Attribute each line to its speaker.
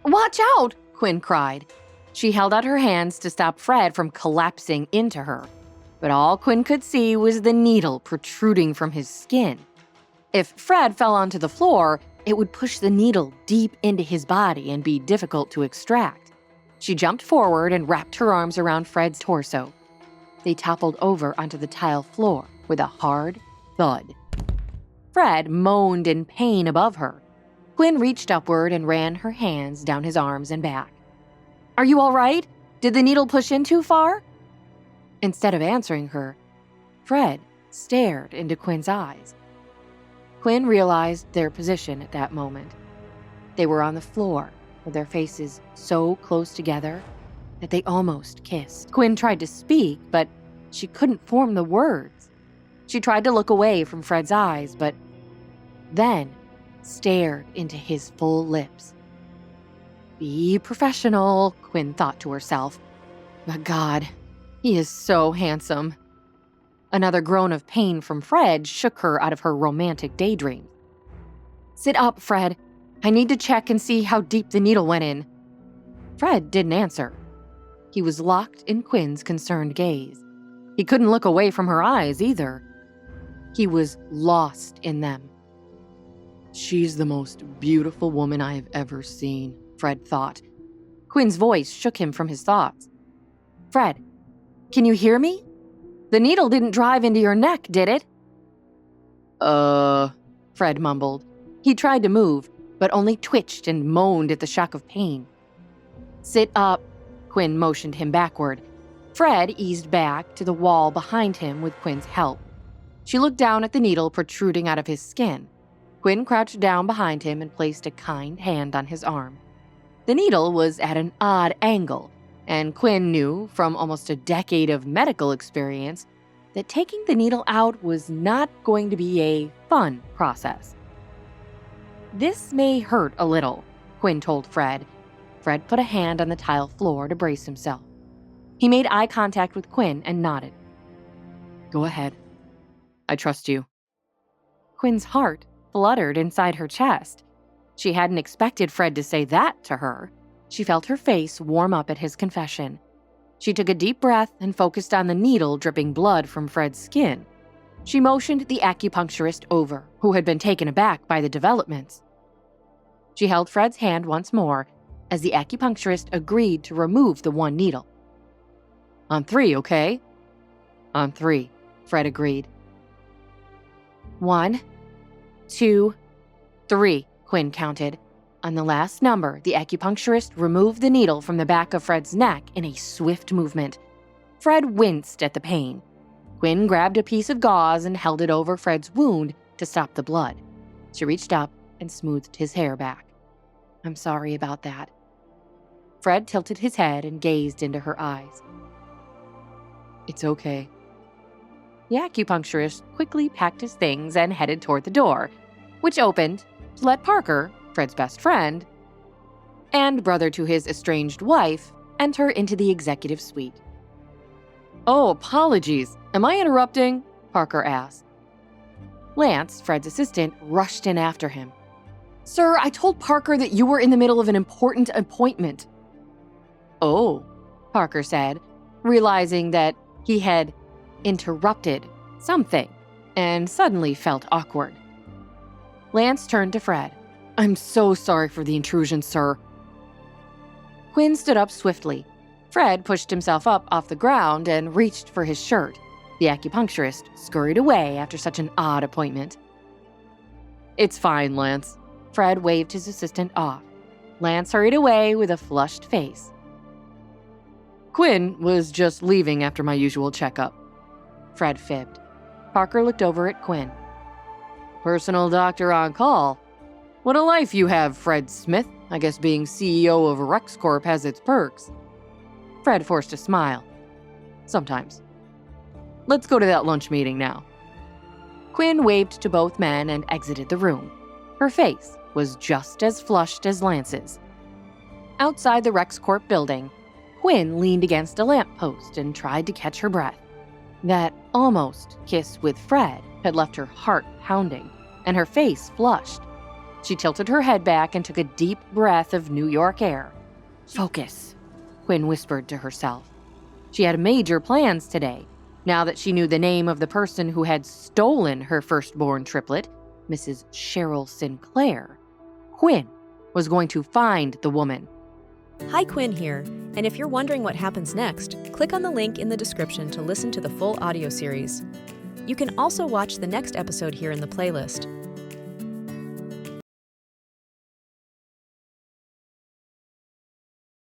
Speaker 1: Watch out! Quinn cried. She held out her hands to stop Fred from collapsing into her, but all Quinn could see was the needle protruding from his skin. If Fred fell onto the floor, it would push the needle deep into his body and be difficult to extract. She jumped forward and wrapped her arms around Fred's torso. They toppled over onto the tile floor with a hard thud. Fred moaned in pain above her. Quinn reached upward and ran her hands down his arms and back. Are you all right? Did the needle push in too far? Instead of answering her, Fred stared into Quinn's eyes. Quinn realized their position at that moment. They were on the floor, with their faces so close together that they almost kissed. Quinn tried to speak, but she couldn't form the words. She tried to look away from Fred's eyes, but then stared into his full lips. Be professional, Quinn thought to herself. But God, he is so handsome. Another groan of pain from Fred shook her out of her romantic daydream. Sit up, Fred. I need to check and see how deep the needle went in. Fred didn't answer. He was locked in Quinn's concerned gaze. He couldn't look away from her eyes either. He was lost in them. She's the most beautiful woman I have ever seen, Fred thought. Quinn's voice shook him from his thoughts. Fred, can you hear me? The needle didn't drive into your neck, did it? Fred mumbled. He tried to move, but only twitched and moaned at the shock of pain. Sit up, Quinn motioned him backward. Fred eased back to the wall behind him with Quinn's help. She looked down at the needle protruding out of his skin. Quinn crouched down behind him and placed a kind hand on his arm. The needle was at an odd angle, and Quinn knew from almost a decade of medical experience that taking the needle out was not going to be a fun process. This may hurt a little, Quinn told Fred. Fred put a hand on the tile floor to brace himself. He made eye contact with Quinn and nodded. Go ahead. I trust you. Quinn's heart fluttered inside her chest. She hadn't expected Fred to say that to her. She felt her face warm up at his confession. She took a deep breath and focused on the needle dripping blood from Fred's skin. She motioned the acupuncturist over, who had been taken aback by the developments. She held Fred's hand once more as the acupuncturist agreed to remove the one needle. On 3, okay? On 3, Fred agreed. 1, 2, 3, Quinn counted. On the last number, the acupuncturist removed the needle from the back of Fred's neck in a swift movement. Fred winced at the pain. Quinn grabbed a piece of gauze and held it over Fred's wound to stop the blood. She reached up and smoothed his hair back. I'm sorry about that. Fred tilted his head and gazed into her eyes. It's okay. The acupuncturist quickly packed his things and headed toward the door, which opened to let Parker, Fred's best friend, and brother to his estranged wife, enter into the executive suite. Oh, apologies. Am I interrupting? Parker asked. Lance, Fred's assistant, rushed in after him. Sir, I told Parker that you were in the middle of an important appointment. Oh, Parker said, realizing that he had interrupted something and suddenly felt awkward. Lance turned to Fred. I'm so sorry for the intrusion, sir. Quinn stood up swiftly. Fred pushed himself up off the ground and reached for his shirt. The acupuncturist scurried away after such an odd appointment. It's fine, Lance. Fred waved his assistant off. Lance hurried away with a flushed face. Quinn was just leaving after my usual checkup. Fred fibbed. Parker looked over at Quinn. Personal doctor on call. What a life you have, Fred Smith. I guess being CEO of RexCorp has its perks. Fred forced a smile. Sometimes. Let's go to that lunch meeting now. Quinn waved to both men and exited the room. Her face was just as flushed as Lance's. Outside the RexCorp building, Quinn leaned against a lamppost and tried to catch her breath. That almost kiss with Fred had left her heart pounding, and her face flushed. She tilted her head back and took a deep breath of New York air. Focus, Quinn whispered to herself. She had major plans today. Now that she knew the name of the person who had stolen her firstborn triplet, Mrs. Cheryl Sinclair, Quinn was going to find the woman.
Speaker 2: Hi, Quinn here, and if you're wondering what happens next, click on the link in the description to listen to the full audio series. You can also watch the next episode here in the playlist.